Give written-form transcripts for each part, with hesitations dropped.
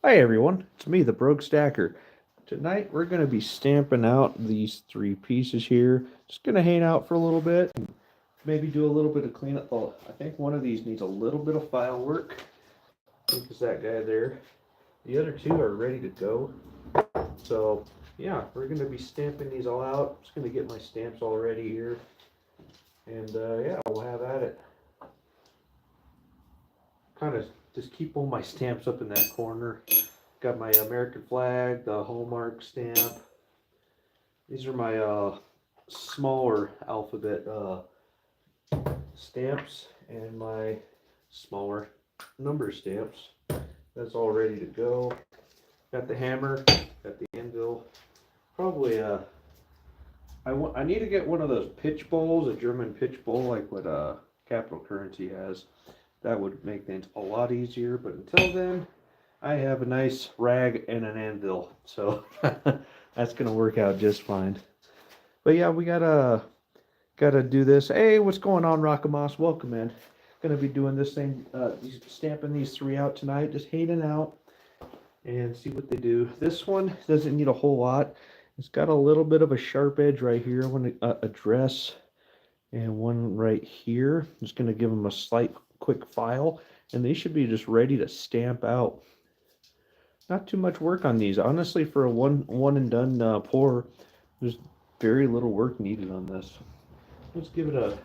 Hi everyone, it's me, the Broke Stacker. Tonight we're going to be stamping out these three pieces here. Just going to hang out for a little bit and maybe do a little bit of cleanup. Oh, I think one of these needs a little bit of file work. I think it's that guy there. The other two are ready to go. So yeah, we're going to be stamping these all out. Just going to get my stamps all ready here. And yeah, we'll have at it. Kind of just keep all my stamps up in that corner. Got my American flag, the Hallmark stamp. These are my smaller alphabet stamps and my smaller number stamps. That's all ready to go. Got the hammer, got the anvil. Probably I need to get one of those pitch bowls, a German pitch bowl like what Capital Currency has. That would make things a lot easier. But until then, I have a nice rag and an anvil, so that's gonna work out just fine. But yeah, we gotta do this. Hey, what's going on, Rockamoss? Welcome in. Gonna be doing this thing, stamping these three out tonight. Just hanging out and see what they do. This one doesn't need a whole lot. It's got a little bit of a sharp edge right here. I want to address, and one right here. I'm just gonna give them a slight quick file, and they should be just ready to stamp out. Not too much work on these, honestly. For a one and done pour, there's very little work needed on this. Let's give it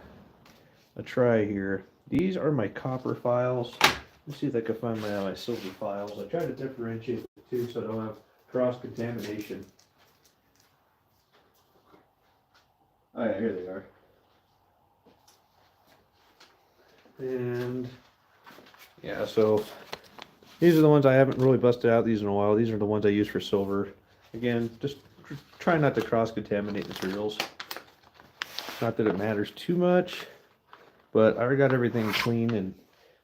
a try here. These are my copper files. Let's see if I can find my silver files. I try to differentiate the two so I don't have cross contamination. Oh yeah, here they are. And yeah, so these are the ones I haven't really busted out these in a while. These are the ones I use for silver. Again, just try not to cross contaminate materials. Not that it matters too much, but I already got everything clean, and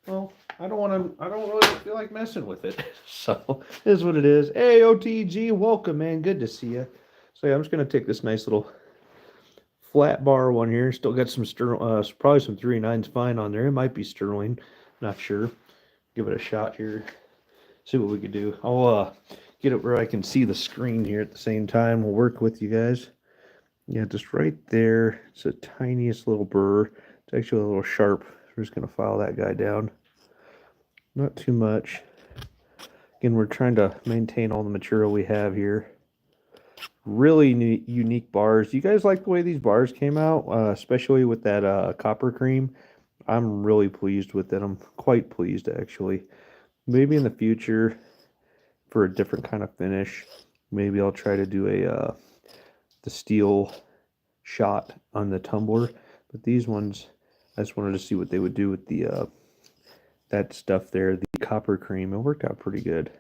well, I don't really feel like messing with it. So it is what it is. Hey, OTG, welcome, man. Good to see you. So yeah, I'm just gonna take this nice little flat bar one here. Still got some probably some 3.9s fine on there. It might be sterling, not sure. Give it a shot here. See what we can do. I'll get it where I can see the screen here at the same time. We'll work with you guys. Yeah, just right there. It's the tiniest little burr. It's actually a little sharp. We're just gonna file that guy down. Not too much. Again, we're trying to maintain all the material we have here. Really unique bars. You guys like the way these bars came out, especially with that copper cream? I'm really pleased with it. I'm quite pleased, actually. Maybe in the future, for a different kind of finish, maybe I'll try to do the steel shot on the tumbler. But these ones, I just wanted to see what they would do with the that stuff there, the copper cream. It worked out pretty good.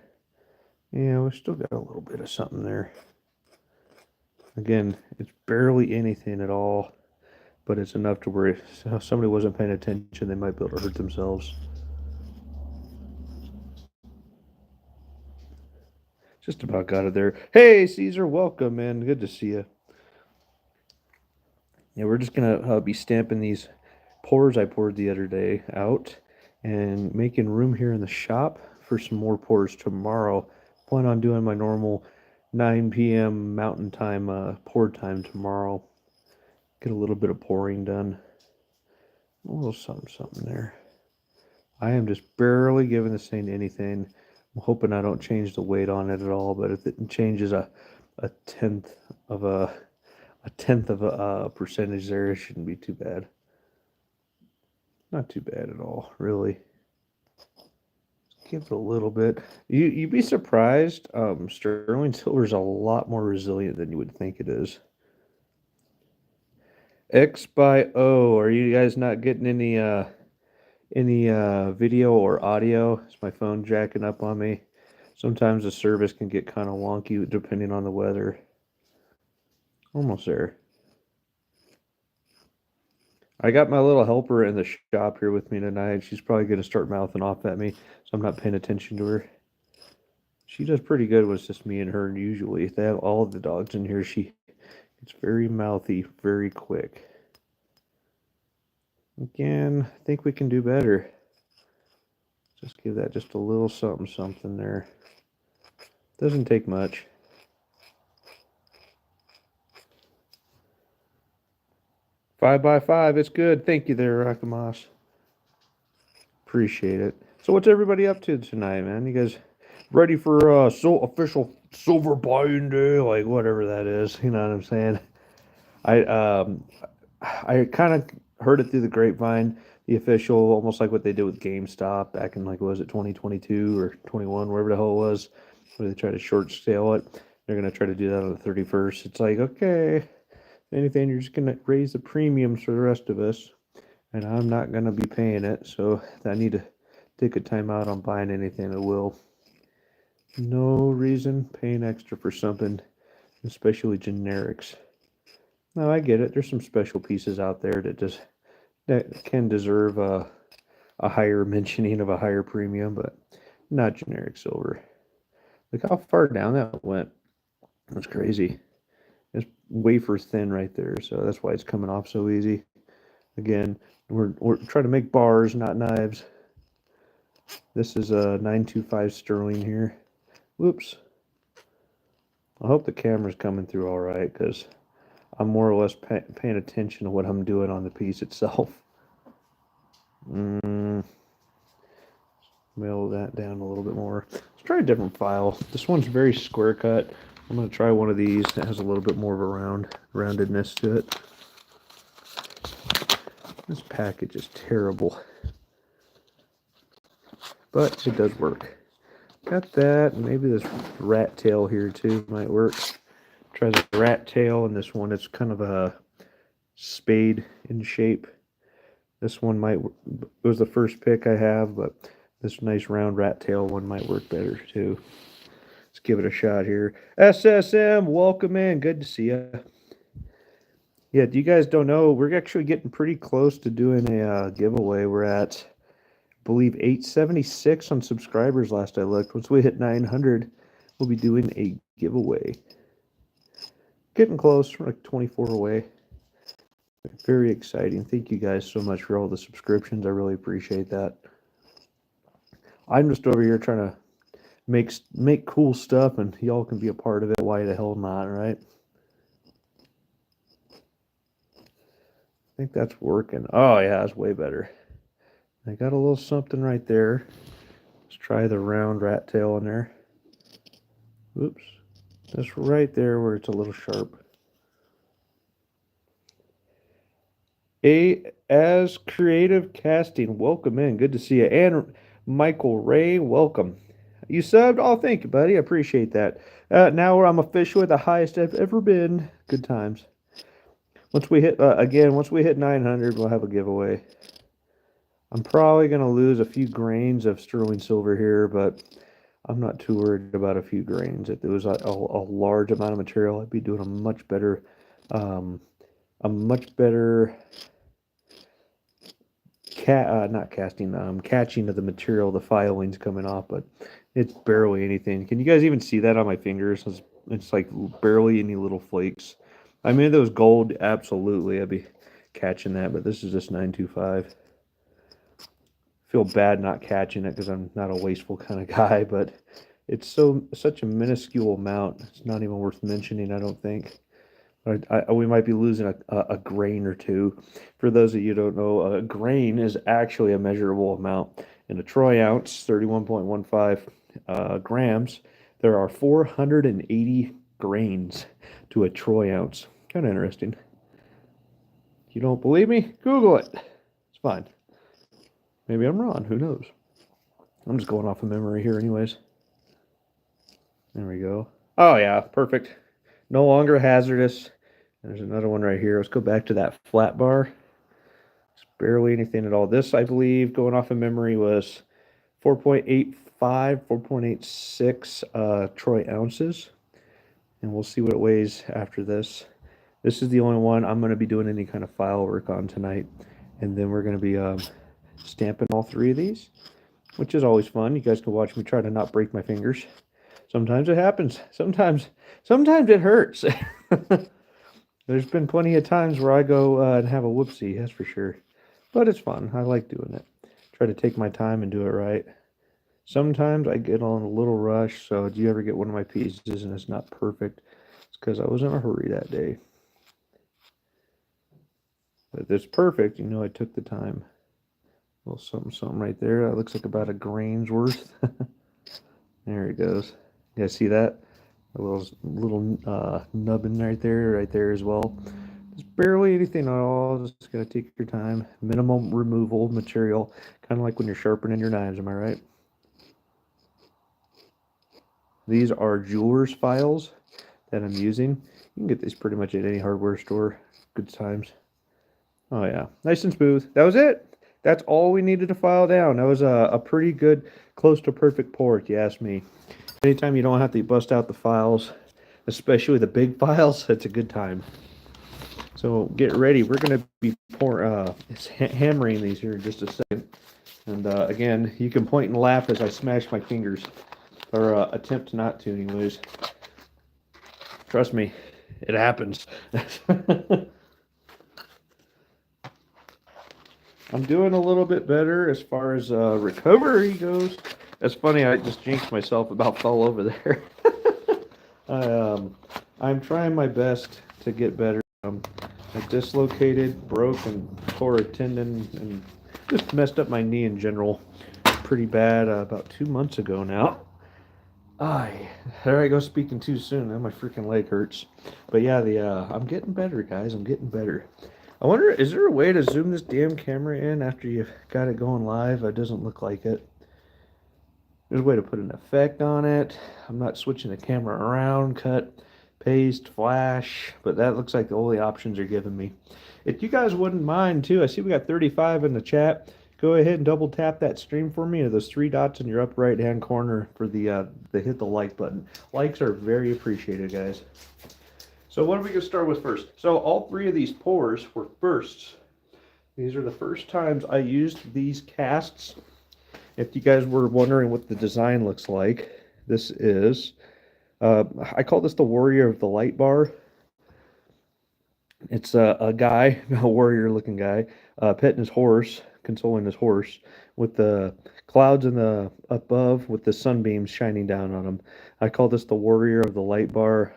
Yeah, we still got a little bit of something there. Again, it's barely anything at all, but it's enough to where if somebody wasn't paying attention, they might be able to hurt themselves. Just about got it there. Hey, Caesar, welcome, man. Good to see you. Yeah, we're just gonna be stamping these pours I poured the other day out and making room here in the shop for some more pours tomorrow. Plan on doing my normal 9 p.m. Mountain Time pour time tomorrow. Get a little bit of pouring done. A little something, something there. I am just barely giving this thing anything. I'm hoping I don't change the weight on it at all, but if it changes a tenth of a percentage there, it shouldn't be too bad. Not too bad at all, really. Give it a little bit. You'd be surprised. Sterling silver is a lot more resilient than you would think it is. X by O. Are you guys not getting any video or audio? Is my phone jacking up on me? Sometimes the service can get kind of wonky depending on the weather. Almost there. I got my little helper in the shop here with me tonight. She's probably going to start mouthing off at me, so I'm not paying attention to her. She does pretty good with just me and her, and usually if they have all of the dogs in here, she gets very mouthy very quick. Again, I think we can do better. Just give that just a little something something there. Doesn't take much. Five by five, it's good. Thank you there, Rakamas. Appreciate it. So what's everybody up to tonight, man? You guys ready for official silver buying day, like whatever that is? You know what I'm saying? I kind of heard it through the grapevine, the official, almost like what they did with GameStop back in, like, what was it, 2022 or 21, wherever the hell it was, where they try to short sale it. They're going to try to do that on the 31st. It's like, okay, if anything, you're just going to raise the premiums for the rest of us, and I'm not going to be paying it, so I need to take a time out on buying anything that will. No reason paying extra for something, especially generics. No, I get it. There's some special pieces out there that can deserve a higher mentioning of a higher premium, but not generic silver. Look how far down that went. That's crazy. It's wafer thin right there, so that's why it's coming off so easy. Again, we're trying to make bars, not knives. This is a 925 sterling here. Whoops. I hope the camera's coming through all right, because I'm more or less paying attention to what I'm doing on the piece itself. Mail that down a little bit more. Let's try a different file. This one's very square cut. I'm going to try one of these that has a little bit more of a roundedness to it. This package is terrible, but it does work. Got that, and maybe this rat tail here too might work. Try the rat tail, and this one, it's kind of a spade in shape. This one might, it was the first pick I have, but this nice round rat tail one might work better too. Let's give it a shot here. SSM, welcome in. Good to see you. Yeah, you guys don't know, we're actually getting pretty close to doing a giveaway. We're at, I believe, 876 on subscribers last I looked. Once we hit 900, we'll be doing a giveaway. Getting close. We're like 24 away. Very exciting. Thank you guys so much for all the subscriptions. I really appreciate that. I'm just over here trying to make cool stuff, and y'all can be a part of it. Why the hell not, right? I think that's working. Oh yeah, that's way better. I got a little something right there. Let's try the round rat tail in there. Oops. That's right there where it's a little sharp. As Creative Casting, welcome in. Good to see you. And Michael Ray, welcome. You subbed? Oh, thank you, buddy. I appreciate that. Now I'm officially the highest I've ever been. Good times. Once we hit, once we hit 900, we'll have a giveaway. I'm probably going to lose a few grains of sterling silver here, but I'm not too worried about a few grains. If there was a large amount of material, I'd be doing a much better catching of the material. The filing's coming off, but it's barely anything. Can you guys even see that on my fingers? It's like barely any little flakes. I mean, if it was gold, absolutely, I'd be catching that, but this is just 925. Feel bad not catching it because I'm not a wasteful kind of guy, but it's such a minuscule amount. It's not even worth mentioning, I don't think. We might be losing a grain or two. For those of you who don't know, a grain is actually a measurable amount. In a troy ounce, 31.15 grams, there are 480 grains to a troy ounce. Kind of interesting. If you don't believe me, Google it. It's fine. Maybe I'm wrong. Who knows? I'm just going off of memory here anyways. There we go. Oh, yeah. Perfect. No longer hazardous. There's another one right here. Let's go back to that flat bar. It's barely anything at all. This, I believe, going off of memory, was 4.85, 4.86 troy ounces. And we'll see what it weighs after this. This is the only one I'm going to be doing any kind of file work on tonight. And then we're going to be stamping all three of these, which is always fun. You guys can watch me try to not break my fingers. Sometimes it happens. Sometimes it hurts. There's been plenty of times where I go and have a whoopsie, that's for sure. But it's fun. I like doing it. Try to take my time and do it right. Sometimes I get on a little rush, so do you ever get one of my pieces and it's not perfect? It's because I was in a hurry that day. But if it's perfect, you know I took the time. A little something, something right there. That looks like about a grain's worth. There it goes. You guys see that? A little nubbin right there as well. Just barely anything at all. Just gotta take your time. Minimum removal material, kind of like when you're sharpening your knives. Am I right? These are jeweler's files that I'm using. You can get these pretty much at any hardware store. Good times. Oh yeah, nice and smooth. That was it. That's all we needed to file down. That was a pretty good, close to perfect pour, if you ask me. Anytime you don't have to bust out the files, especially the big files, it's a good time. So get ready. We're going to be hammering these here in just a second. And again, you can point and laugh as I smash my fingers, or attempt not to, anyways. Trust me, it happens. I'm doing a little bit better as far as recovery goes. That's funny. I just jinxed myself, about fell over there. I'm trying my best to get better. I dislocated, broke, and tore a tendon, and just messed up my knee in general pretty bad about 2 months ago now. There I go speaking too soon. Now my freaking leg hurts. But yeah, I'm getting better, guys. I'm getting better. I wonder, is there a way to zoom this damn camera in after you've got it going live? It doesn't look like it. There's a way to put an effect on it. I'm not switching the camera around, cut, paste, flash, but that looks like the only options are giving me. If you guys wouldn't mind too, I see we got 35 in the chat. Go ahead and double tap that stream for me, or those three dots in your upper right hand corner for the hit the like button. Likes are very appreciated, guys. So what are we going to start with first? So all three of these pours were firsts. These are the first times I used these casts. If you guys were wondering what the design looks like, this is, I call this the Warrior of the Light Bar. It's a guy, a warrior looking guy, petting his horse, consoling his horse, with the clouds in the above with the sunbeams shining down on him. I call this the Warrior of the Light Bar.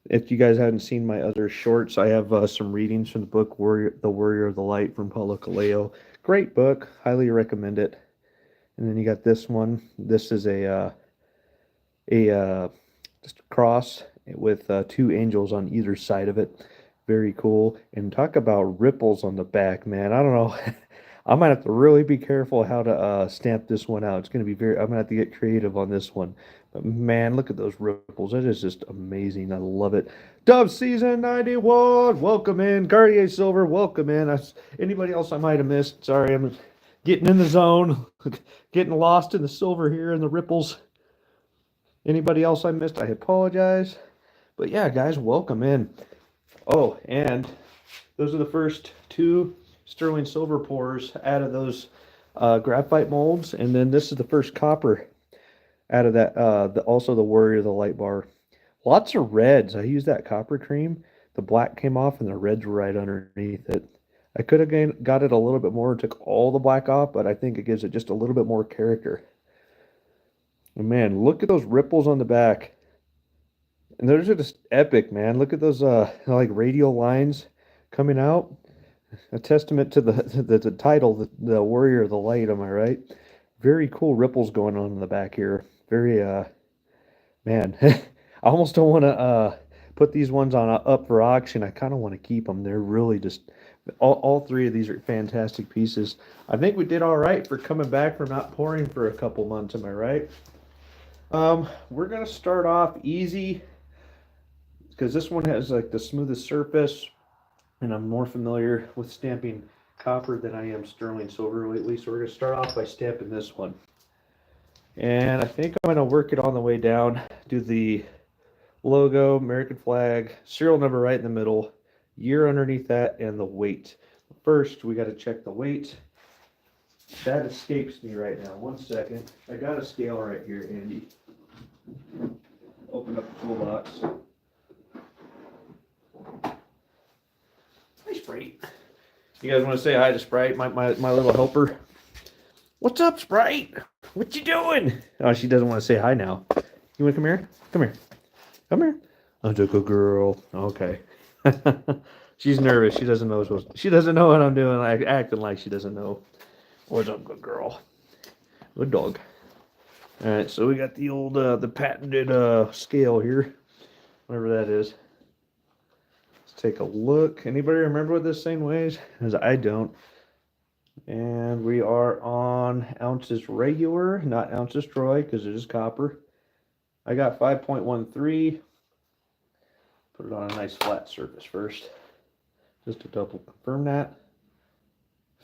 If you guys hadn't seen my other shorts, I have some readings from the book The Warrior of the Light from Paulo Coelho. Great book, highly recommend it. And then you got this one. This is just a cross with two angels on either side of it. Very cool. And talk about ripples on the back, man. I don't know. I might have to really be careful how to stamp this one out. It's going to be I'm going to have to get creative on this one. But man, look at those ripples. That is just amazing. I love it. Dove Season 91, welcome in. Cartier Silver, welcome in. Anybody else I might have missed? Sorry, I'm getting in the zone. Getting lost in the silver here and the ripples. Anybody else I missed? I apologize. But yeah, guys, welcome in. Oh, and those are the first two sterling silver pours out of those graphite molds, and then this is the first copper out of that. Also the Warrior of the Light Bar. Lots of reds. I used that copper cream. The black came off, and the reds were right underneath it. I could have got it a little bit more and took all the black off, but I think it gives it just a little bit more character. And man, look at those ripples on the back. And those are just epic, man. Look at those like radial lines coming out. A testament to the title, the Warrior of the Light, am I right? Very cool ripples going on in the back here. Very man, I almost don't want to put these ones on up for auction. I kind of want to keep them. They're really just all three of these are fantastic pieces. I think we did all right for coming back from not pouring for a couple months. Am I right? We're gonna start off easy because this one has like the smoothest surface, and I'm more familiar with stamping copper than I am sterling silver lately. So we're gonna start off by stamping this one. And I think I'm gonna work it on the way down. Do the logo, American flag, serial number right in the middle, year underneath that, and the weight. First, we got to check the weight. That escapes me right now. 1 second. I got a scale right here, Andy. Open up the toolbox. Hi, Sprite. You guys want to say hi to Sprite, my little helper? What's up, Sprite? What you doing? Oh, she doesn't want to say hi now. You want to come here? Come here. Come here. I'm a good girl. Okay. She's nervous. She doesn't know. She doesn't know what I'm doing. Like acting like she doesn't know. What's up, good girl? Good dog. All right. So we got the old the patented scale here, whatever that is. Let's take a look. Anybody remember what this thing weighs? Because I don't. And we are on ounces regular, not ounces Troy, because it is copper. I got 5.13. Put it on a nice flat surface first, just to double confirm that.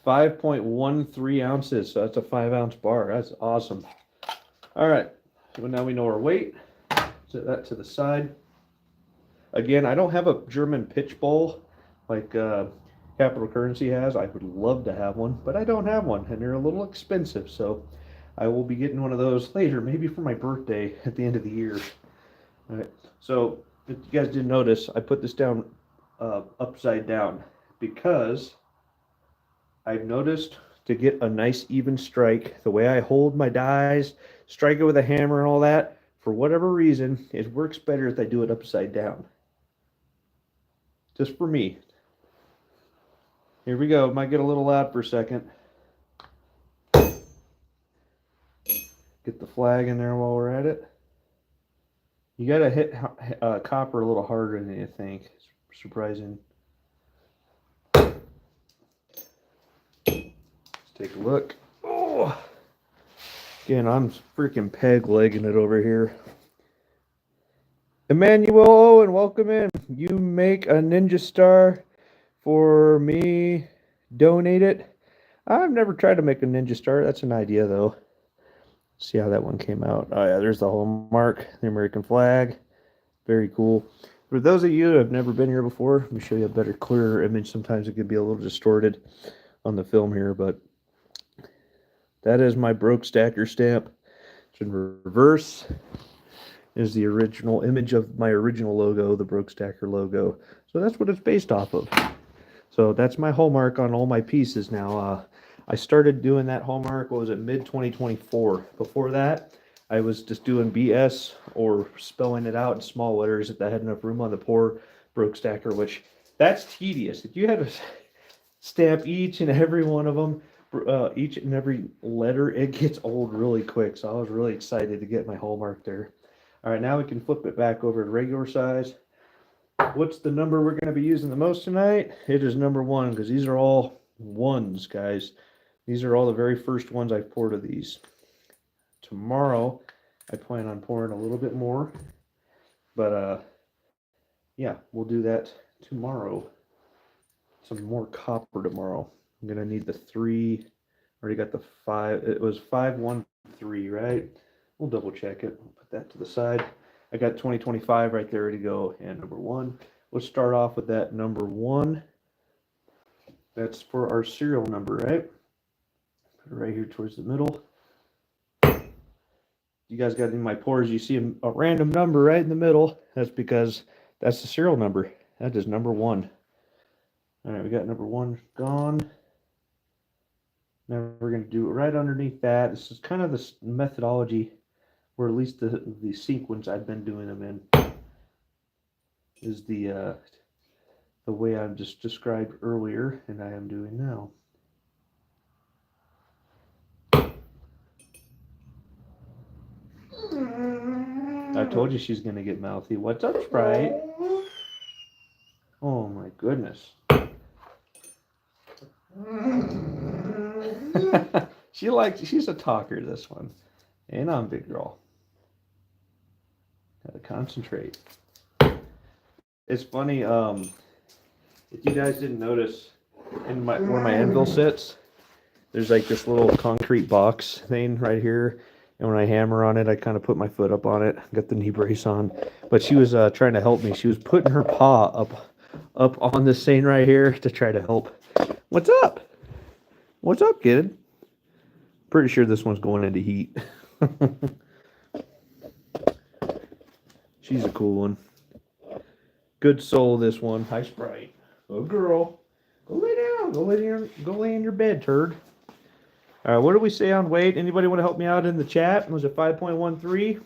5.13 ounces, so that's a 5-ounce bar. That's awesome. All right, so now we know our weight. Set that to the side. Again, I don't have a German pitch bowl like Capital Currency has. I would love to have one, but I don't have one, and they're a little expensive, so I will be getting one of those later, maybe for my birthday at the end of the year. All right, so if you guys didn't notice, I put this down upside down because I've noticed to get a nice even strike, the way I hold my dies, strike it with a hammer and all that, for whatever reason, it works better if I do it upside down. Just for me. Here we go. Might get a little loud for a second. Get the flag in there while we're at it. You gotta hit copper a little harder than you think. It's surprising. Let's take a look. Oh, again, I'm freaking peg legging it over here. Emmanuel Owen, welcome in. You make a ninja star for me. Donate it. I've never tried to make a ninja star. That's an idea, though. See how that one came out. Oh, yeah, there's the hallmark, the American flag. Very cool. For those of you who have never been here before, let me show you a better, clearer image. Sometimes it could be a little distorted on the film here, but that is my Broke Stacker stamp. It's in reverse. Is the original image of my original logo, the Broke Stacker logo. So that's what it's based off of. So that's my hallmark on all my pieces now. I started doing that hallmark, what was it, mid-2024. Before that, I was just doing BS or spelling it out in small letters if I had enough room on the poor Broke Stacker, which that's tedious. If you had to stamp each and every one of them, each and every letter, it gets old really quick. So I was really excited to get my hallmark there. All right, now we can flip it back over to regular size. What's the number we're going to be using the most tonight? It is number 1, because these are all ones, guys. These are all the very first ones I've poured of these. Tomorrow, I plan on pouring a little bit more. But, yeah, we'll do that tomorrow. Some more copper tomorrow. I'm going to need the 3. Already got the 5. It was 513, right? We'll double check it. We'll put that to the side. I got 2025 right there to go, and number 1. Let's start off with that number 1. That's for our serial number, right? Put it right here towards the middle. You guys got in my pours, you see a random number right in the middle. That's because that's the serial number. That is number 1. All right, we got number 1 gone. Now we're going to do it right underneath that. This is kind of the methodology, or at least the sequence I've been doing them in, is the way I just described earlier, and I am doing now. I told you she's going to get mouthy. What's up, Sprite? Oh my goodness. She's a talker, this one. And I'm big girl. Gotta concentrate. It's funny, if you guys didn't notice, in where my anvil sits, there's like this little concrete box thing right here. And when I hammer on it, I kind of put my foot up on it, got the knee brace on. But she was trying to help me. She was putting her paw up on this thing right here to try to help. What's up? What's up, kid? Pretty sure this one's going into heat. She's a cool one. Good soul, this one. Hi, Sprite. Oh, girl. Go lay down. Go lay in your bed, turd. What do we say on weight? Anybody want to help me out in the chat? Was it 5.13?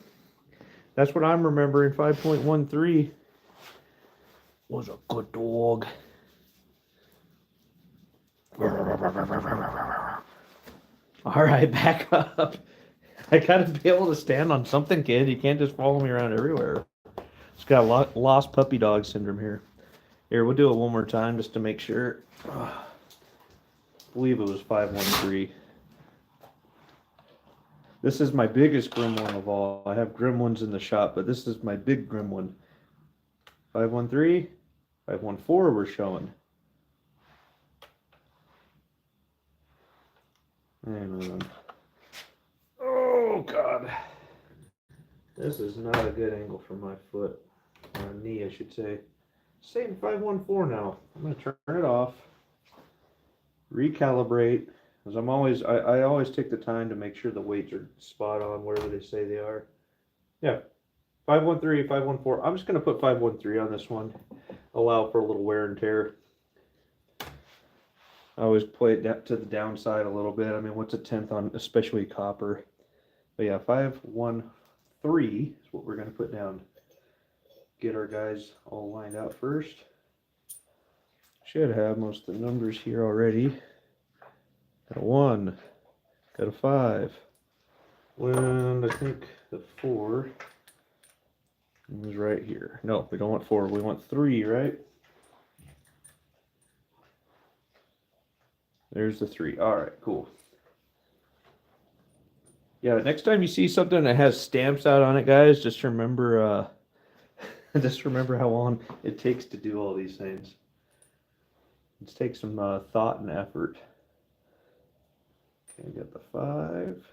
That's what I'm remembering. 5.13 was a good dog. All right, back up. I gotta be able to stand on something, kid. You can't just follow me around everywhere. It's got lost puppy dog syndrome here. Here, we'll do it one more time just to make sure. I believe it was 513. This is my biggest gremlin of all. I have gremlins in the shop, but this is my big gremlin. 513, 514 we're showing. Hang on. Oh, God. This is not a good angle for my foot. Or knee, I should say. Saying 514 now. I'm going to turn it off. Recalibrate. Because I always take the time to make sure the weights are spot on wherever they say they are. Yeah. 513, 514. I'm just going to put 513 on this one. Allow for a little wear and tear. I always play it to the downside a little bit. I mean, what's a tenth on, especially copper? But yeah, 513 is what we're going to put down. Get our guys all lined out first. Should have most of the numbers here already. Got a 1, got a 5, and I think the 4 is right here. No, we don't want 4, we want 3, right? There's the 3. All right, cool. Yeah, next time you see something that has stamps out on it, guys, just remember how long it takes to do all these things. It takes some thought and effort. Okay, got the 5.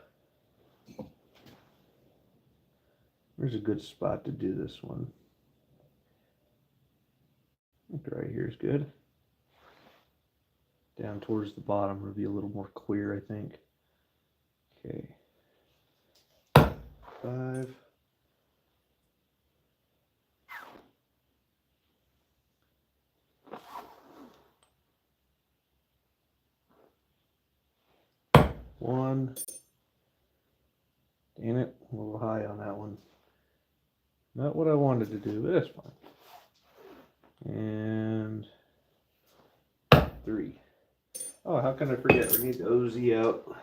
Where's a good spot to do this one? I think right here is good. Down towards the bottom will be a little more clear, I think. Okay. 5. One. Dang it, a little high on that one. Not what I wanted to do, but that's fine. And 3. Oh, how can I forget? We need the OZ out.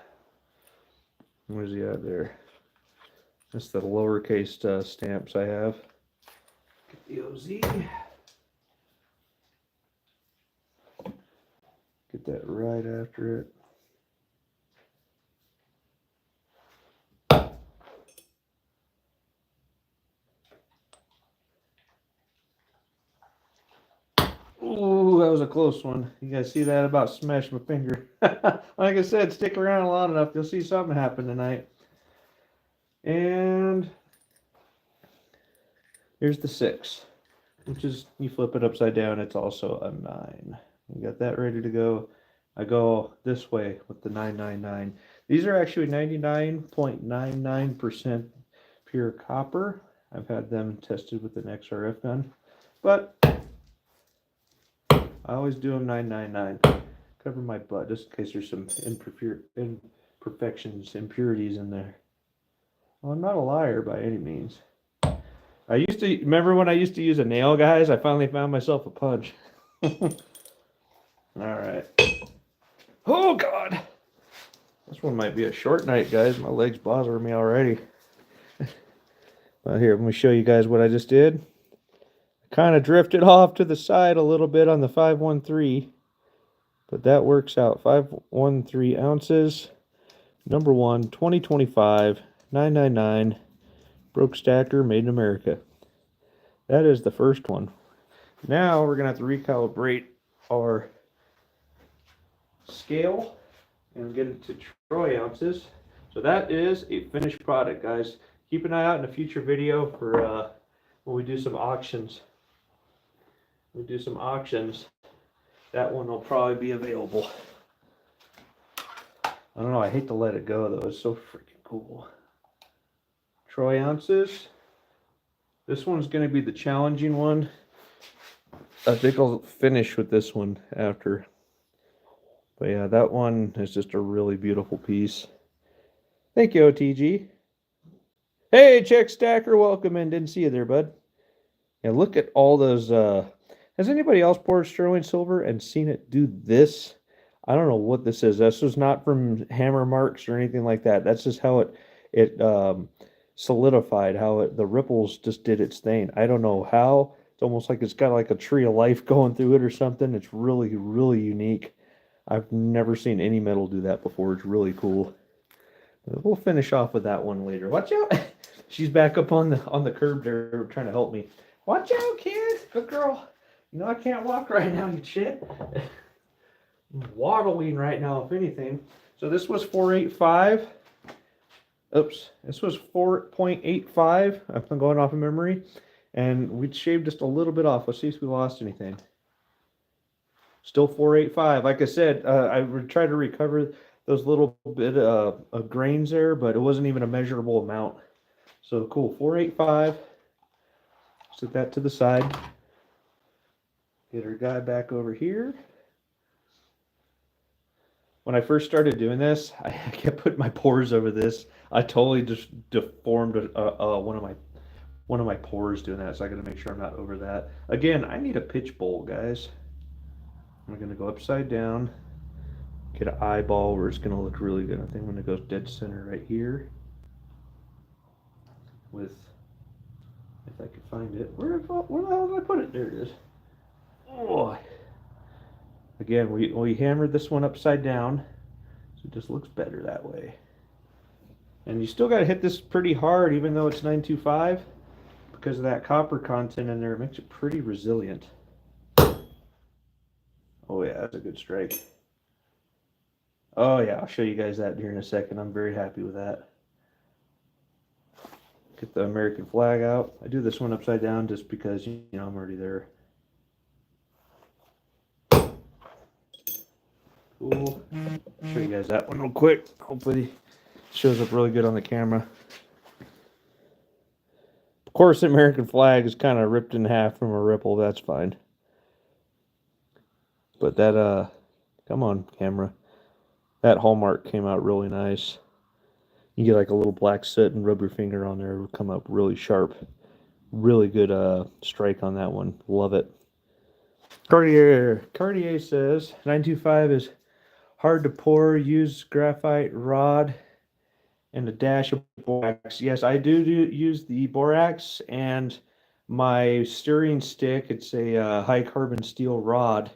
Where's he at there? That's the lowercase stamps I have. Get the OZ. Get that right after it. Ooh, that was a close one. You guys see that? About smashed my finger. Like I said, stick around long enough, you'll see something happen tonight. And here's the 6, which is, you flip it upside down, it's also a 9. You got that ready to go. I go this way with the 999. These are actually 99.99% pure copper. I've had them tested with an XRF gun, but I always do them 999. Cover my butt just in case there's some imperfections, impurities in there. Well, I'm not a liar by any means. I used to, remember when I used to use a nail, guys? I finally found myself a punch. All right. Oh, God. This one might be a short night, guys. My leg's bothering me already. Well, here, let me show you guys what I just did. Kind of drifted off to the side a little bit on the 513, but that works out. 513 ounces, number 1, 2025, 999, Broke Stacker, made in America. That is the first one. Now we're going to have to recalibrate our scale and get it to troy ounces. So that is a finished product, guys. Keep an eye out in a future video for when we do some auctions. That one will probably be available. I don't know, I hate to let it go though, it's so freaking cool. Troy ounces. This one's going to be the challenging one. I think I'll finish with this one after. But yeah, that one is just a really beautiful piece. Thank you, OTG. Hey, Check Stacker, welcome in. Didn't see you there, bud. Yeah, look at all those. Has anybody else poured sterling silver and seen it do this? I don't know what this is. This was not from hammer marks or anything like that. That's just how it solidified. How the ripples just did its thing. I don't know how. It's almost like it's got like a tree of life going through it or something. It's really, really unique. I've never seen any metal do that before. It's really cool. We'll finish off with that one later. Watch out! She's back up on the curb there trying to help me. Watch out, kid! Good girl. You know I can't walk right now, you shit. I'm waddling right now, if anything. So this was 485. Oops, this was 4.85. I'm going off of memory. And we'd shaved just a little bit off. Let's see if we lost anything. Still 485. Like I said, I would try to recover those little bit of grains there, but it wasn't even a measurable amount. So cool, 485. Set that to the side. Get our guy back over here. When I first started doing this, I kept putting my pores over this. I totally just deformed one of my pores doing that, so I got to make sure I'm not over that. Again, I need a pitch bowl, guys. I'm gonna go upside down, get an eyeball where it's gonna look really good. I think I'm gonna go dead center right here. With, if I can find it, where the hell did I put it? There it is. Oh. Again, we hammered this one upside down, so it just looks better that way. And you still got to hit this pretty hard, even though it's 925, because of that copper content in there. It makes it pretty resilient. Oh yeah, that's a good strike. Oh yeah, I'll show you guys that here in a second. I'm very happy with that. Get the American flag out. I do this one upside down just because, you know, I'm already there. Cool. I'll show you guys that one real quick. Hopefully it shows up really good on the camera. Of course, the American flag is kind of ripped in half from a ripple. That's fine. But that, come on, camera. That hallmark came out really nice. You get like a little black soot and rub your finger on there. It'll come up really sharp. Really good strike on that one. Love it. Cartier says 925 is hard to pour. Use graphite rod and a dash of borax. Yes, I do use the borax and my stirring stick. It's a high carbon steel rod.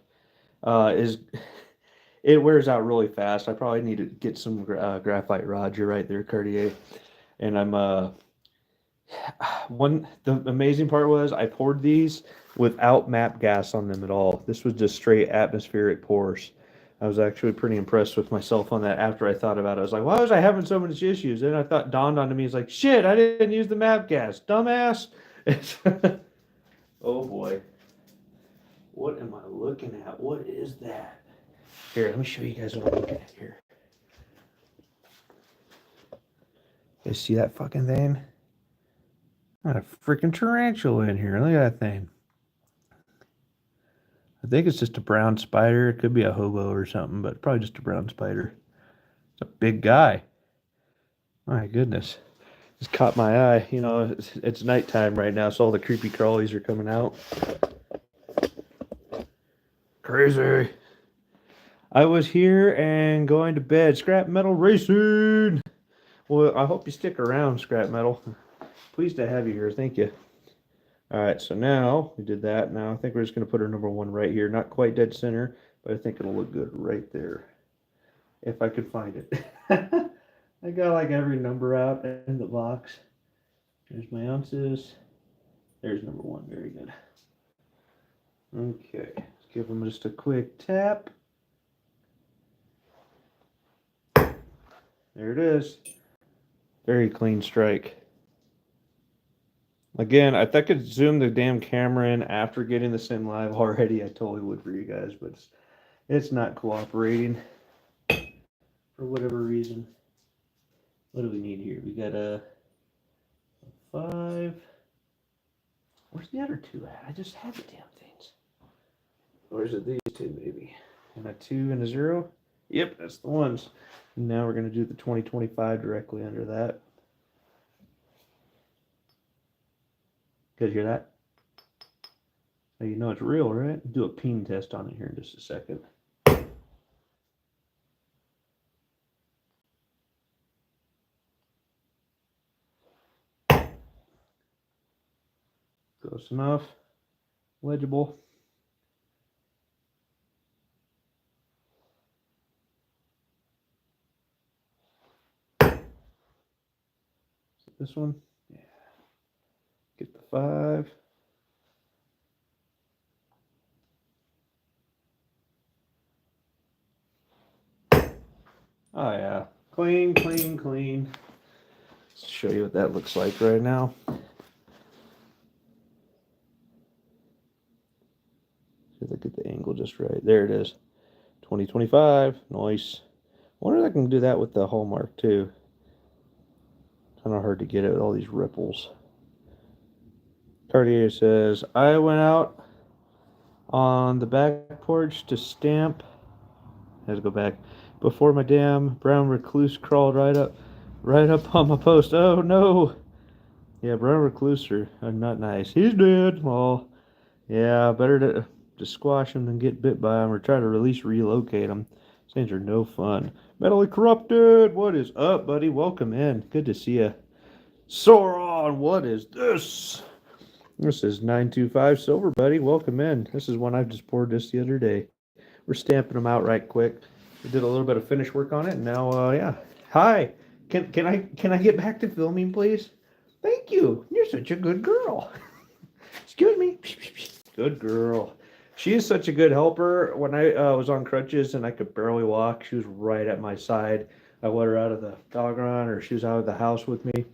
It wears out really fast. I probably need to get some graphite rod. You're right there, Cartier. And I'm the amazing part was I poured these without MAP gas on them at all. This was just straight atmospheric pours. I was actually pretty impressed with myself on that after I thought about it. I was like, why was I having so many issues? And I thought dawned on me, it's like, shit, I didn't use the MAP gas, dumbass. Oh boy. What am I looking at? What is that? Here, let me show you guys what I'm looking at here. You see that fucking thing? Got a freaking tarantula in here. Look at that thing. I think it's just a brown spider. It could be a hobo or something, but probably just a brown spider. It's a big guy. My goodness. Just caught my eye. You know, it's nighttime right now, so all the creepy crawlies are coming out. Crazy. I was here and going to bed. Scrap Metal Racing. Well, I hope you stick around, Scrap Metal. Pleased to have you here. Thank you. All right, so now we did that. Now I think we're just going to put our number one right here. Not quite dead center, but I think it'll look good right there. If I could find it. I got like every number out in the box. There's my ounces. There's number one. Very good. Okay, let's give them just a quick tap. There it is. Very clean strike. Again, if I could zoom the damn camera in after getting this in live already, I totally would for you guys, but it's not cooperating for whatever reason. What do we need here? We got a 5. Where's the other 2 at? I just had the damn things. Or is it these 2 maybe? And a 2 and a 0? Yep, that's the ones. And now we're going to do the 2025 directly under that. Guys hear that? Now you know it's real, right? Do a ping test on it here in just a second. Close enough. Legible. This one? Yeah. Get the 5. Oh yeah. Clean, clean, clean. Let's show you what that looks like right now. See if I get the angle just right. There it is. 2025. Nice. I wonder if I can do that with the Hallmark too. Kind of hard to get it with all these ripples. Cartier says, I went out on the back porch to stamp. I had to go back. Before my damn brown recluse crawled right up on my post. Oh no. Yeah, brown recluse are not nice. He's dead. Well, yeah, better to squash him than get bit by him or try to relocate him. These things are no fun. Mentally corrupted. What is up, buddy? Welcome in. Good to see you. Sauron, what is this? This is 925 silver, buddy. Welcome in. This is one I just poured just the other day. We're stamping them out right quick. We did a little bit of finish work on it, and now, yeah. Hi. Can I get back to filming, please? Thank you. You're such a good girl. Excuse me. Good girl. She is such a good helper. When I was on crutches and I could barely walk, she was right at my side. I let her out of the dog run, or she was out of the house with me.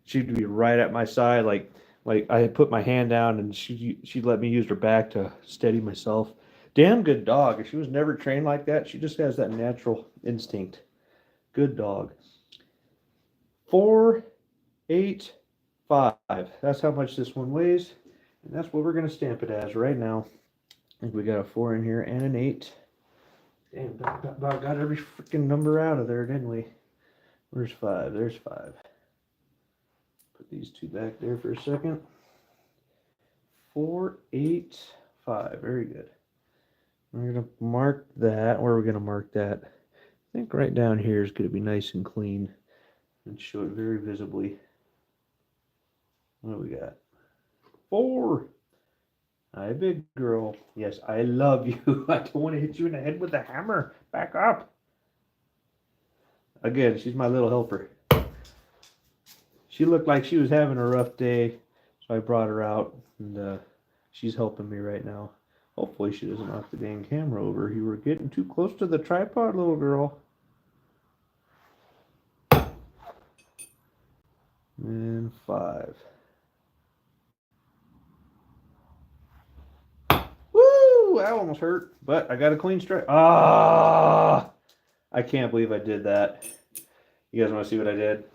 She'd be right at my side, like I had put my hand down, and she'd let me use her back to steady myself. Damn good dog. She was never trained like that. She just has that natural instinct. Good dog. 4, 8, 5. That's how much this one weighs, and that's what we're gonna stamp it as right now. I think we got a 4 in here and an 8. Damn, about got every freaking number out of there, didn't we? Where's 5? There's 5. Put these two back there for a second. 4, 8, 5. Very good. We're going to mark that. Where are we going to mark that? I think right down here is going to be nice and clean and show it very visibly. What do we got? 4. Hi, big girl. Yes, I love you. I don't want to hit you in the head with a hammer. Back up. Again, she's my little helper. She looked like she was having a rough day, so I brought her out, and she's helping me right now. Hopefully she doesn't knock the dang camera over. You were getting too close to the tripod, little girl. And 5. Woo! That almost hurt, but I got a clean stripe. Ah! I can't believe I did that. You guys want to see what I did?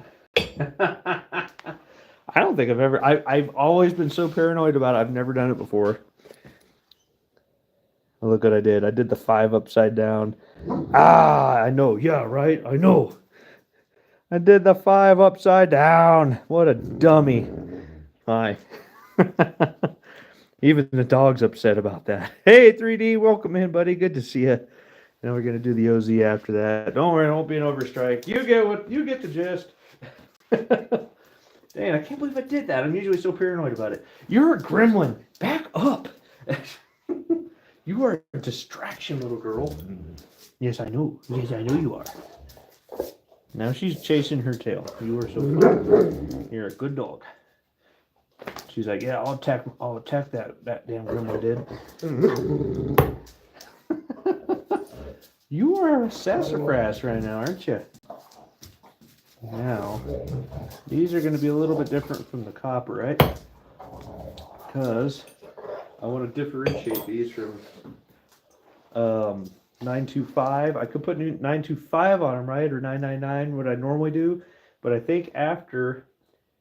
I don't think I've always been so paranoid about it. I've never done it before. Oh, look what I did. I did the 5 upside down. Ah, I know. Yeah, right. I know. I did the 5 upside down. What a dummy. Hi. Even the dog's upset about that. Hey, 3D, welcome in, buddy. Good to see you. Now we're gonna do the OZ after that. Don't worry, it won't be an overstrike. You get the gist. Dang, I can't believe I did that. I'm usually so paranoid about it. You're a gremlin. Back up. You are a distraction, little girl. Yes, I know. Yes, I know you are. Now she's chasing her tail. You are so good. You're a good dog. She's like, yeah, I'll attack that damn gremlin did. You are a sassafras right now, aren't you? Now, these are going to be a little bit different from the copper, right? Because I want to differentiate these from 925. I could put 925 on them, right? Or 999, what I normally do. But I think after,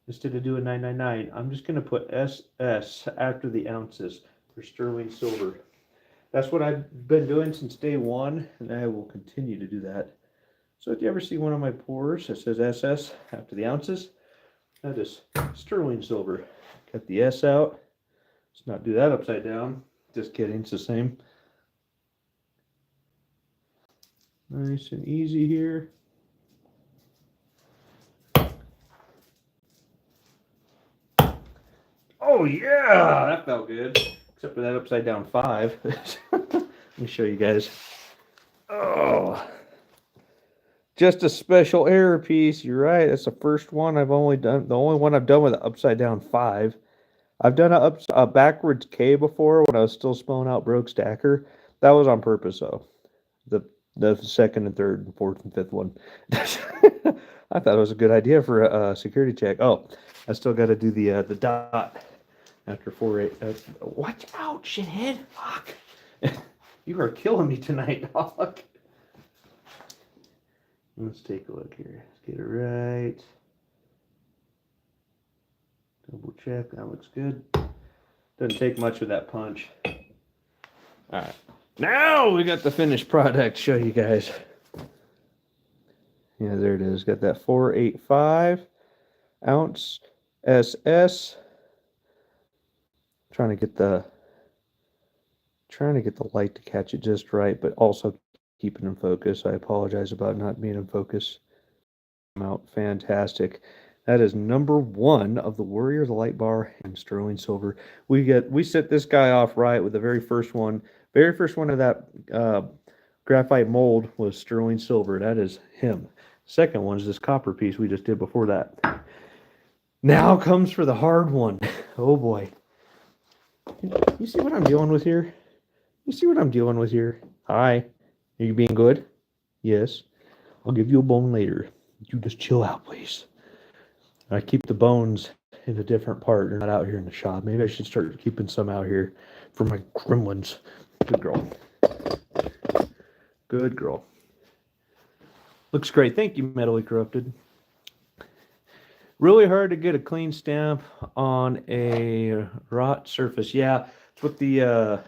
instead of doing 999, I'm just going to put SS after the ounces for sterling silver. That's what I've been doing since day one, and I will continue to do that. So if you ever see one of my pours that says SS after the ounces, that is sterling silver. Cut the S out. Let's not do that upside down. Just kidding, it's the same. Nice and easy here. Oh yeah, that felt good. Except for that upside down 5. Let me show you guys. Oh, just a special error piece. You're right. That's the first one I've only done. The only one I've done with an upside down 5. I've done a backwards K before when I was still spelling out broke stacker. That was on purpose though. The second and third and fourth and fifth one. I thought it was a good idea for a security check. Oh, I still got to do the dot after 4-8. Watch out, shithead! Fuck! You are killing me tonight, dog. Let's take a look here. Let's get it right. Double check. That looks good. Doesn't take much with that punch. All right. Now we got the finished product to show you guys. Yeah, there it is. Got that 485 ounce SS. Trying to get the light to catch it just right, but also keep it in focus. I apologize about not being in focus. Out fantastic. That is number 1 of the Warrior, the light bar, and sterling silver. We set this guy off right with the very first one. Very first one of that graphite mold was sterling silver. That is him. Second one is this copper piece we just did before that. Now comes for the hard one. Oh boy. You see what I'm dealing with here? You see what I'm dealing with here? Hi. Are you being good? Yes. I'll give you a bone later. You just chill out, please. I keep the bones in a different part. They're not out here in the shop. Maybe I should start keeping some out here for my gremlins. Good girl. Good girl. Looks great. Thank you, Metally Corrupted. Really hard to get a clean stamp on a wrought surface. Yeah, it's with the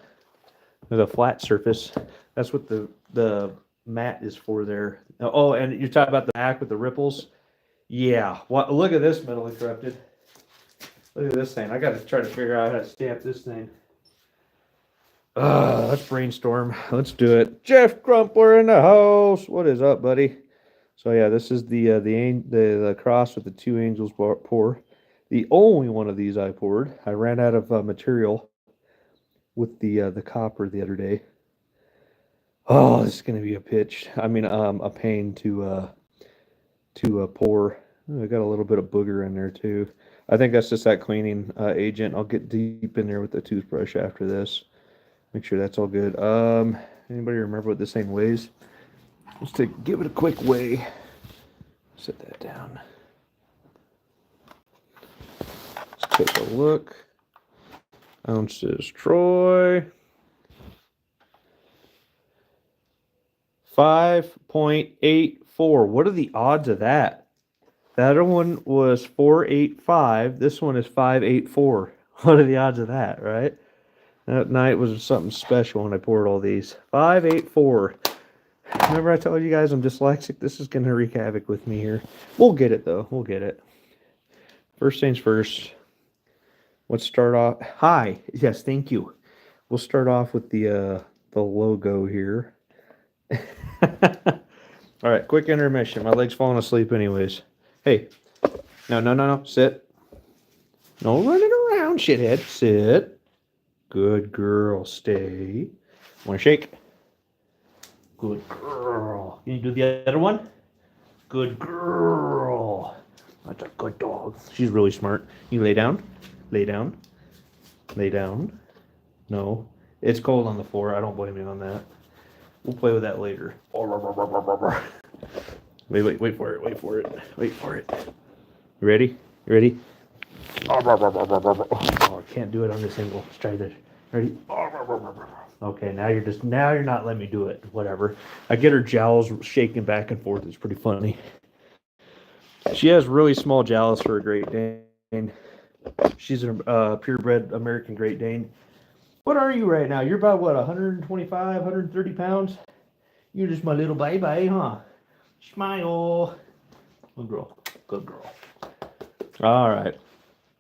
flat surface. That's what the mat is for there. Oh, and you're talking about the back with the ripples. Yeah. Look at this, Metally Corrupted. Look at this thing. I got to try to figure out how to stamp this thing. Let's brainstorm. Let's do it. Jeff Crumpler in the house. What is up, buddy? So yeah, this is the cross with the 2 angels pour. The only one of these I poured. I ran out of material with the copper the other day. Oh, this is gonna be a pitch. I mean, a pain to pour. I got a little bit of booger in there too. I think that's just that cleaning agent. I'll get deep in there with the toothbrush after this. Make sure that's all good. Anybody remember what this thing weighs? Let's give it a quick weigh. Set that down. Let's take a look. Ounces Troy. 5.84. What are the odds of that? The other one was 485. This one is 584. What are the odds of that, right? That night was something special when I poured all these. 584. Remember I told you guys I'm dyslexic? This is going to wreak havoc with me here. We'll get it, though. We'll get it. First things first. Let's start off. Hi. Yes, thank you. We'll start off with the logo here. All right, quick intermission. My leg's falling asleep anyways. Hey. No. Sit. No running around, shithead. Sit. Good girl. Stay. Want to shake? Good girl. Can you do the other one? Good girl. That's a good dog. She's really smart. You lay down. Lay down. Lay down. No. It's cold on the floor. I don't blame you on that. We'll play with that later. Wait for it. Wait for it. You ready? You ready? Oh, I can't do it on this angle. Let's try this. Ready? Okay, now you're not letting me do it. Whatever. I get her jowls shaking back and forth. It's pretty funny. She has really small jowls for a Great Dane. She's a purebred American Great Dane. What are you right now? You're about what, 125, 130 pounds? You're just my little baby, huh? Smile. Good girl. Good girl. All right.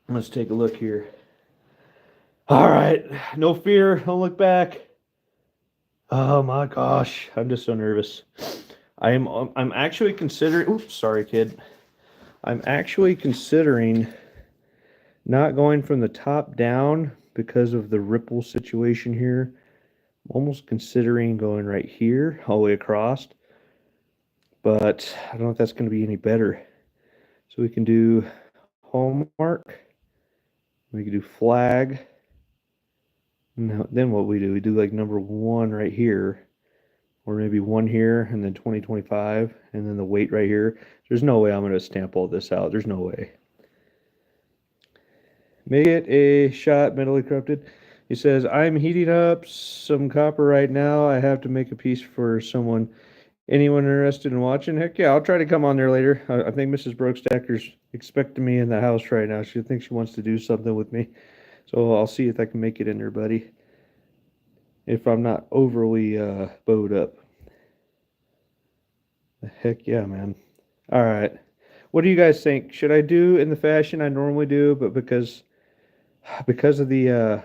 Let's take a look here. All right. No fear. Don't look back. Oh my gosh. I'm just so nervous. I'm actually considering, oops, sorry, kid. I'm actually considering not going from the top down because of the ripple situation here. I'm almost considering going right here all the way across, but I don't know if that's going to be any better. So we can do hallmark, we can do flag. Now, then what we do like number 1 right here, or maybe 1 here and then 2025 and then the weight right here. There's no way I'm going to stamp all this out. There's no way. Make it a shot, mentally corrupted. He says, I'm heating up some copper right now. I have to make a piece for someone. Anyone interested in watching? Heck yeah, I'll try to come on there later. I think Mrs. Brokestacker's expecting me in the house right now. She thinks she wants to do something with me. So I'll see if I can make it in there, buddy. If I'm not overly bowed up. Heck yeah, man. All right. What do you guys think? Should I do in the fashion I normally do, but because of the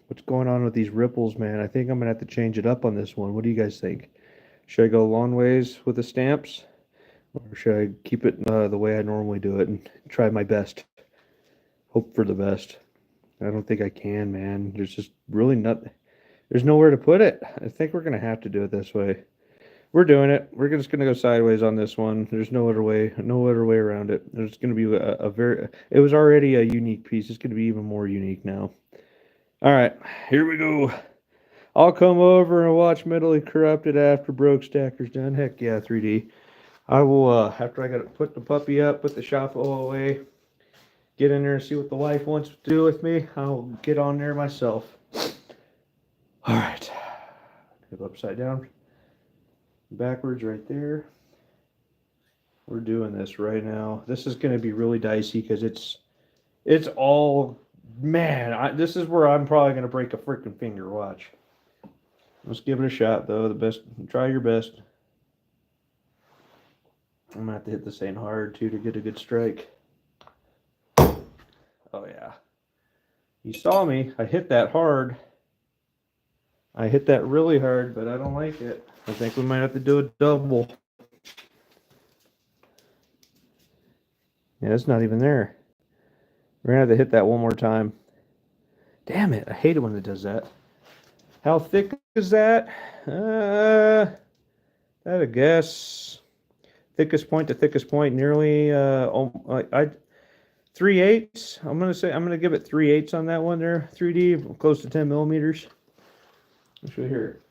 what's going on with these ripples, man, I think I'm gonna have to change it up on this one. What do you guys think? Should I go long ways with the stamps, or should I keep it the way I normally do it and try my best? Hope for the best. I don't think I can, man. There's just really there's nowhere to put it. I think we're gonna have to do it this way. We're doing it. We're just gonna go sideways on this one. There's no other way around it. There's gonna be a very. It was already a unique piece. It's gonna be even more unique now. All right, here we go. I'll come over and watch Mentally Corrupted after Brokestacker's done. Heck yeah, 3D. I will, after I got to put the puppy up, put the shop all away, get in there and see what the wife wants to do with me. I'll get on there myself. All right. Go upside down. Backwards right there. We're doing this right now. This is going to be really dicey because it's all, man, this is where I'm probably going to break a freaking finger. Watch. Let's give it a shot, though. The best. Try your best. I'm going to have to hit this thing hard, too, to get a good strike. Oh, yeah. You saw me. I hit that hard. I hit that really hard, but I don't like it. I think we might have to do a double. Yeah, it's not even there. We're going to have to hit that one more time. Damn it. I hate it when it does that. How thick is that? I guess thickest point to thickest point, nearly 3/8. I'm gonna give it 3/8 on that one there. 3D, close to 10 millimeters. Let's show here.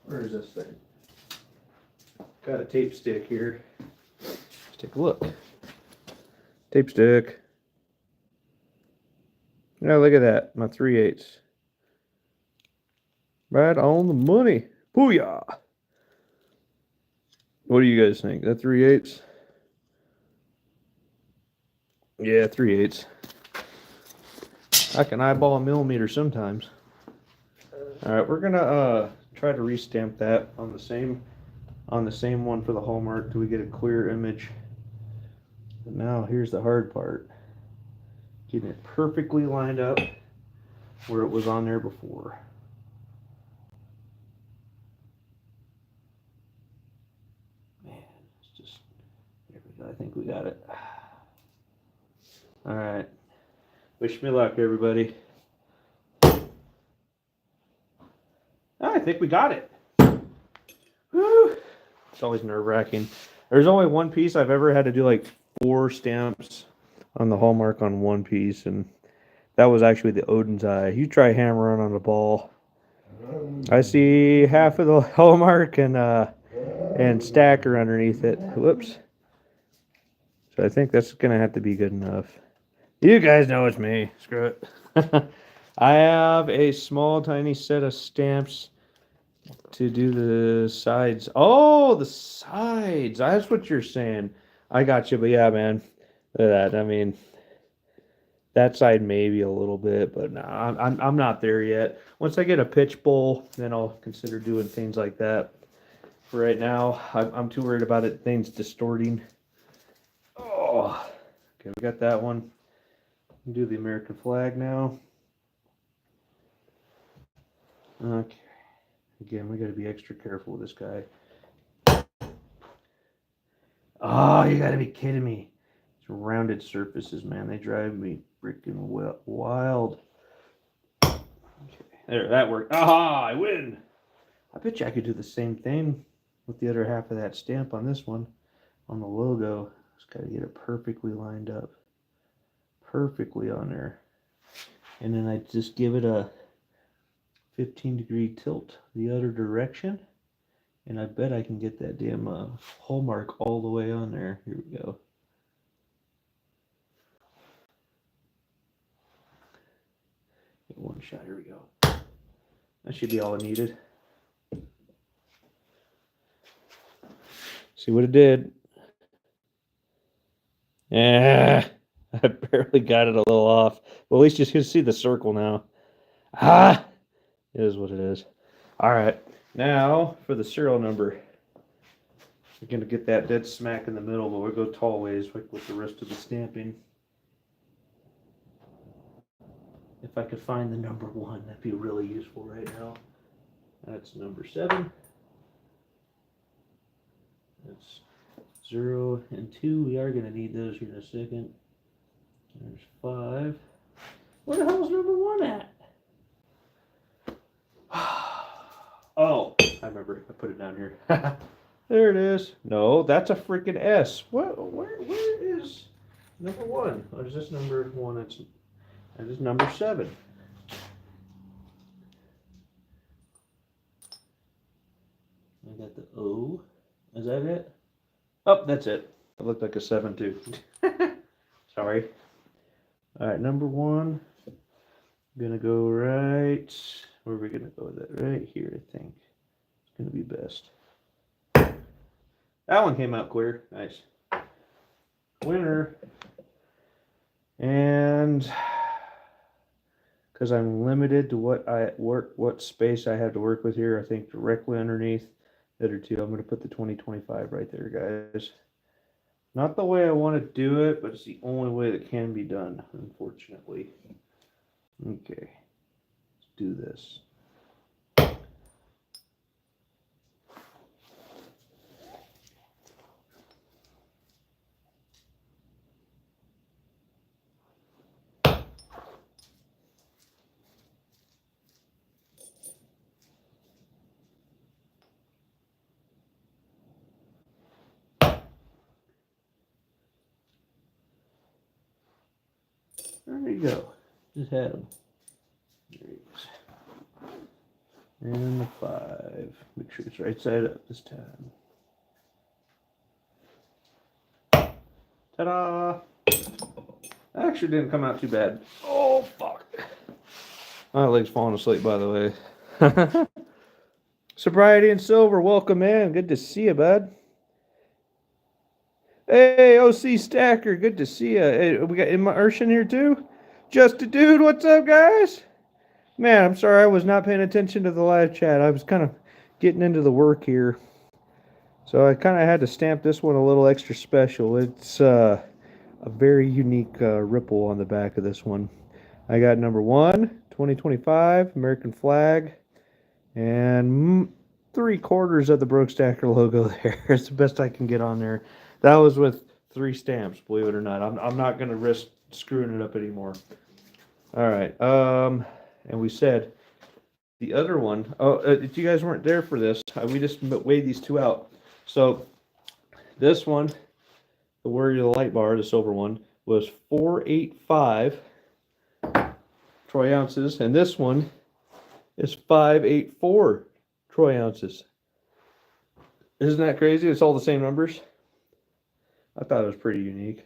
Where is this thing? Got a tape stick here. Let's take a look. Tape stick. Yeah, look at that. My 3/8. Right on the money. Booyah! What do you guys think? That 3/8? Yeah, 3/8. I can eyeball a millimeter sometimes. All right, we're gonna try to restamp that on the same one for the hallmark till we get a clear image. But now here's the hard part: getting it perfectly lined up where it was on there before. I think we got it. All right. Wish me luck, everybody. I think we got it. Woo. It's always nerve-wracking. There's only one piece I've ever had to do like 4 stamps on the hallmark on one piece, and that was actually the Odin's Eye. You try hammering on a ball. I see half of the hallmark and stacker underneath it. Whoops. So I think that's going to have to be good enough. You guys know it's me. Screw it. I have a small, tiny set of stamps to do the sides. Oh, the sides. That's what you're saying. I got you. But yeah, man. Look at that. I mean, That side maybe a little bit, but no, I'm not there yet. Once I get a pitch bowl, then I'll consider doing things like that. For right now, I'm too worried about it. Things distorting. Oh, okay, we got that one. Do the American flag now. Okay. Again, we got to be extra careful with this guy. Oh, you got to be kidding me. It's rounded surfaces, man. They drive me freaking wild. Okay. There, that worked. Aha, I win. I bet you I could do the same thing with the other half of that stamp on this one, on the logo. Just got to get it perfectly lined up. Perfectly on there. And then I just give it a 15-degree tilt the other direction. And I bet I can get that damn hallmark all the way on there. Here we go. Get one shot. Here we go. That should be all I needed. See what it did. Yeah, I barely got it a little off. Well, at least you can see the circle now. Ah, it is what it is. All right, now for the serial number. We're going to get that dead smack in the middle, but we'll go tall ways with the rest of the stamping. If I could find the number 1, that'd be really useful right now. That's number 7. That's 0 and 2. We are going to need those here in a second. There's 5. Where the hell's number 1 at? Oh, I remember. I put it down here. There it is. No, that's a freaking S. What? Where is number 1? Or is this number 1? That is number 7. I got the O. Is that it? Oh, that's it. It looked like a 7 too. Sorry. All right, number 1. I'm gonna go right. Where are we gonna go with that? Right here, I think. It's gonna be best. That one came out clear. Nice. Winner. And because I'm limited to what space I have to work with here, I think directly underneath the other two, I'm going to put the 2025 right there, guys. Not the way I want to do it, but it's the only way that can be done, unfortunately. Okay, let's do this. There you go. Just had them. There he is. And the 5. Make sure it's right side up this time. Ta-da! Actually didn't come out too bad. Oh, fuck. My leg's falling asleep, by the way. Sobriety and Silver, welcome in. Good to see you, bud. Hey, OC Stacker, good to see you. Hey, we got Emma Urshan here too. Just a dude, what's up, guys? Man, I'm sorry I was not paying attention to the live chat. I was kind of getting into the work here. So I kind of had to stamp this one a little extra special. It's a very unique ripple on the back of this one. I got number 1, 2025, American flag, and 3/4 of the Broke Stacker logo there. It's the best I can get on there. That was with 3 stamps, believe it or not. I'm not going to risk screwing it up anymore. All right. And we said the other one. Oh, if you guys weren't there for this, we just weighed these two out. So this one, the Warrior of the Light Bar, the silver one, was 485 troy ounces, and this one is 584 troy ounces. Isn't that crazy? It's all the same numbers. I thought it was pretty unique.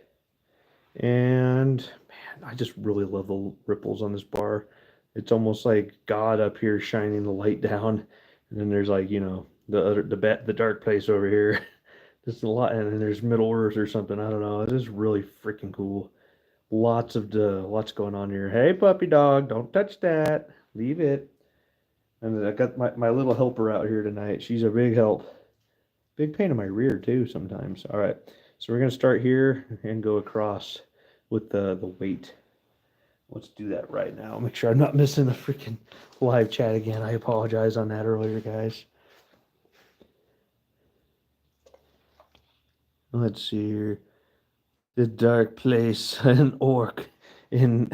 And man, I just really love the ripples on this bar. It's almost like God up here shining the light down, and then there's like, you know, the dark place over here. Just a lot, and then there's Middle Earth or something. I don't know. It is really freaking cool. lots going on here. Hey, puppy dog, don't touch that. Leave it. And I got my little helper out here tonight. She's a big help. Big pain in my rear too sometimes. All right, so we're gonna start here and go across with the weight. Let's do that right now. Make sure I'm not missing the freaking live chat again. I apologize on that earlier, guys. Let's see here. The dark place, an orc in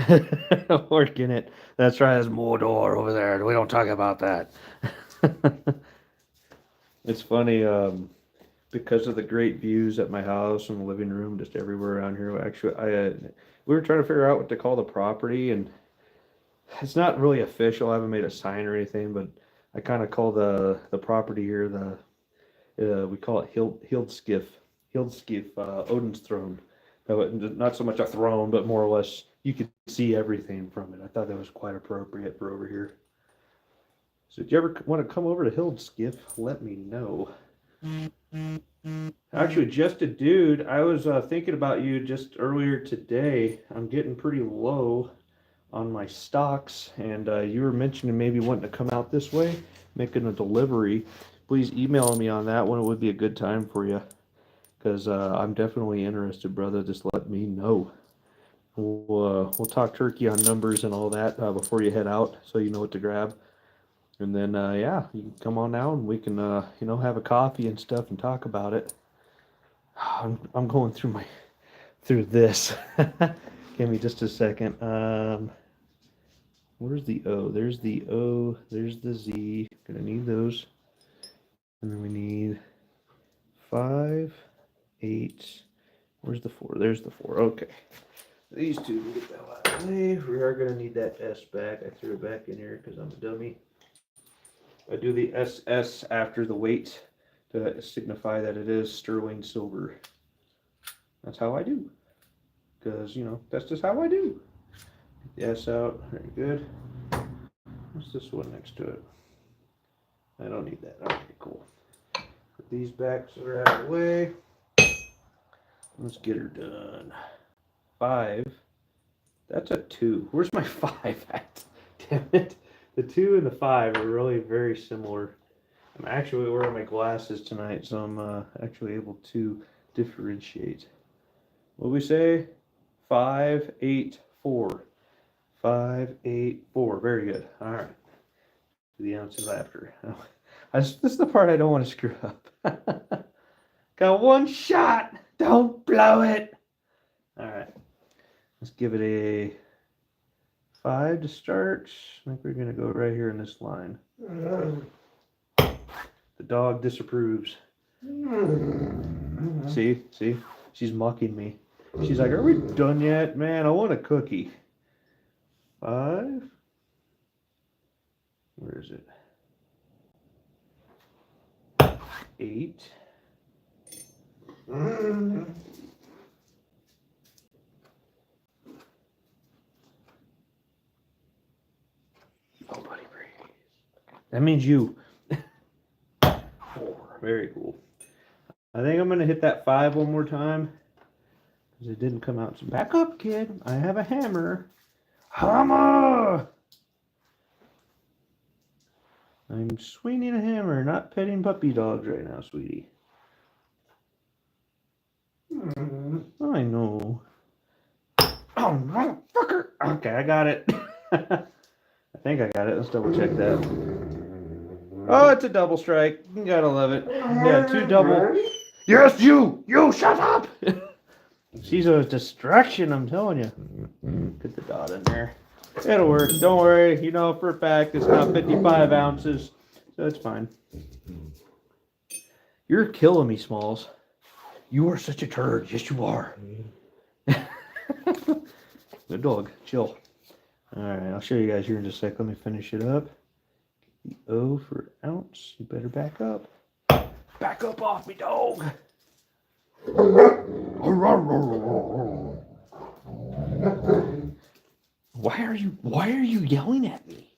orc in it. That's right, there's Mordor over there. We don't talk about that. It's funny, because of the great views at my house and the living room, just everywhere around here. Actually, we were trying to figure out what to call the property, and it's not really official. I haven't made a sign or anything, but I kind of call the property here we call it Hildskiff, Odin's throne. Not so much a throne, but more or less you could see everything from it. I thought that was quite appropriate for over here. So if you ever want to come over to Hildskiff, let me know. Actually, just a dude, I was thinking about you just earlier today. I'm getting pretty low on my stocks, and you were mentioning maybe wanting to come out this way, making a delivery. Please email me on that one. It would be a good time for you, because I'm definitely interested, brother. Just let me know. We'll talk turkey on numbers and all that before you head out, so you know what to grab. And then, yeah, you can come on out and we can, have a coffee and stuff and talk about it. I'm going through this. Give me just a second. Where's the O? There's the O. There's the Z. Gonna need those. And then we need 5, 8. Where's the 4? There's the 4. Okay. These two, we'll get that out of the way. We are gonna need that S back. I threw it back in here because I'm a dummy. I do the SS after the weight to signify that it is sterling silver. That's how I do. Because, that's just how I do. Get the S out. Very good. What's this one next to it? I don't need that. Okay, cool. Put these back so they're out of the way. Let's get her done. 5. That's a 2. Where's my 5 at? Damn it. The 2 and the 5 are really very similar. I'm actually wearing my glasses tonight, so I'm actually able to differentiate. What we say? 5, 8, 4. 5, 8, 4. Very good. All right. The ounces after. This is the part I don't want to screw up. Got one shot. Don't blow it. All right. Let's give it a 5 to start. I think we're going to go right here in this line. The dog disapproves. See? She's mocking me. She's like, are we done yet? Man, I want a cookie. 5. Where is it? 8. Nobody breathes. That means you. 4. Very cool. I think I'm going to hit that 5 one more time. Because it didn't come out. So back up, kid. I have a hammer. Hammer! I'm swinging a hammer, not petting puppy dogs right now, sweetie. I know. Oh, motherfucker! Okay, I got it. I think I got it. Let's double check that. Oh, it's a double strike. You gotta love it. Yeah, 2 double. Yes, you! You shut up! She's a distraction, I'm telling you. Get the dot in there. It'll work. Don't worry. You know for a fact it's not 55 ounces. So it's fine. You're killing me, Smalls. You are such a turd. Yes, you are. Good dog. Chill. Alright, I'll show you guys here in just a sec. Let me finish it up. The O for ounce. You better back up. Back up off me, dog. Why are you yelling at me?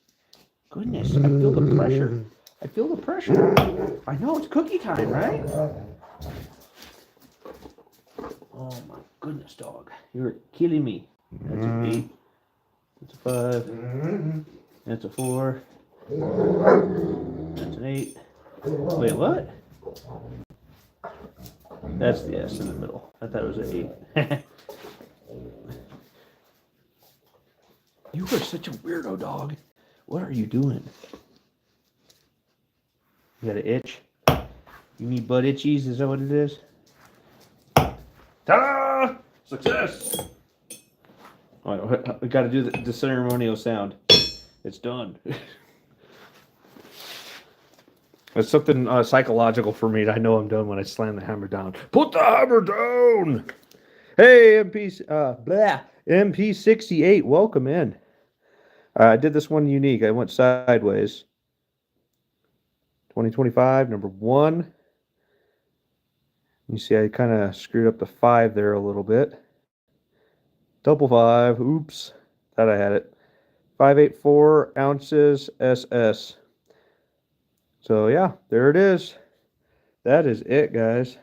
Goodness, I feel the pressure. I feel the pressure. I know it's cookie time, right? Oh my goodness, dog. You're killing me. That's an 8. That's a 5. That's a 4. That's an 8. Wait, what? That's the S in the middle. I thought it was an 8. You are such a weirdo, dog. What are you doing? You got an itch? You need butt itchies? Is that what it is? Ta-da! Success! Oh, we got to do the ceremonial sound. It's done. It's something psychological for me. I know I'm done when I slam the hammer down. Put the hammer down! Hey, MP68, welcome in. I did this one unique. I went sideways. 2025, number 1. You see, I kind of screwed up the 5 there a little bit. Double 5. Oops. Thought I had it. 584 ounces SS. So, yeah, there it is. That is it, guys.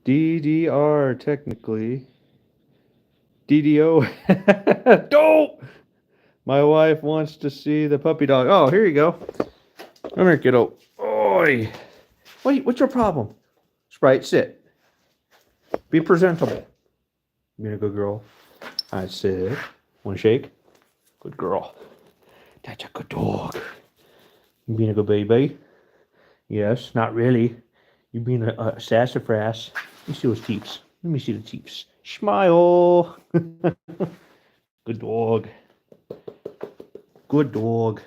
DDR, technically. DDO. Don't! My wife wants to see the puppy dog. Oh, here you go. Come here, kiddo. Oi. What's your problem? Sprite, sit. Be presentable. You being a good girl? I sit. Want to shake? Good girl. That's a good dog. You being a good baby? Yes, not really. You being a sassafras. Let me see those teeps. Let me see the teeps. Smile. Good dog. Good dog.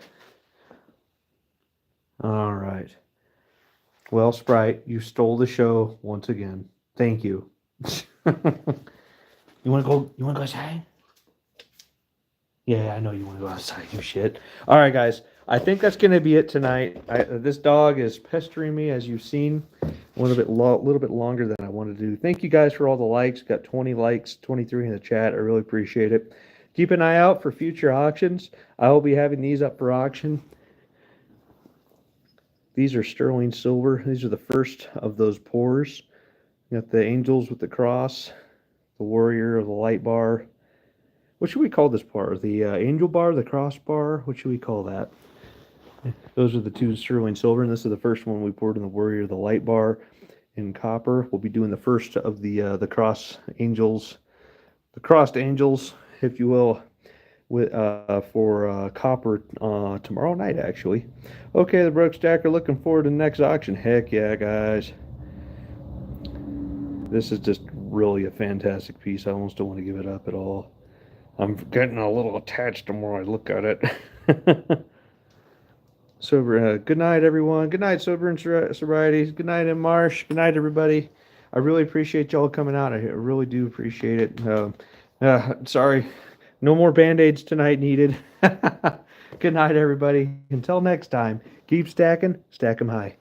All right. Well, Sprite, you stole the show once again. Thank you. You want to go outside? Yeah, I know you want to go outside, you shit. All right, guys. I think that's going to be it tonight. This dog is pestering me, as you've seen, a little bit longer than I wanted to do. Thank you guys for all the likes. Got 20 likes, 23 in the chat. I really appreciate it. Keep an eye out for future auctions. I will be having these up for auction. These are sterling silver. These are the first of those pours. You got the angels with the cross, the warrior of the light bar. What should we call this bar? The angel bar, the cross bar? What should we call that? Those are the 2 sterling silver, and this is the first one we poured in the warrior of the light bar in copper. We'll be doing the first of the cross angels, the crossed angels, if you will, with for copper tomorrow night, actually. Okay, the Broke Stacker, looking forward to the next auction. Heck yeah, guys. This is just really a fantastic piece. I almost don't want to give it up at all. I'm getting a little attached the more I look at it. Sober. Good night, everyone. Good night, Sober and Sobriety. Good night, M. Marsh. Good night, everybody. I really appreciate y'all coming out. I really do appreciate it. Sorry. No more Band-Aids tonight needed. Good night, everybody. Until next time, keep stacking, stack 'em high.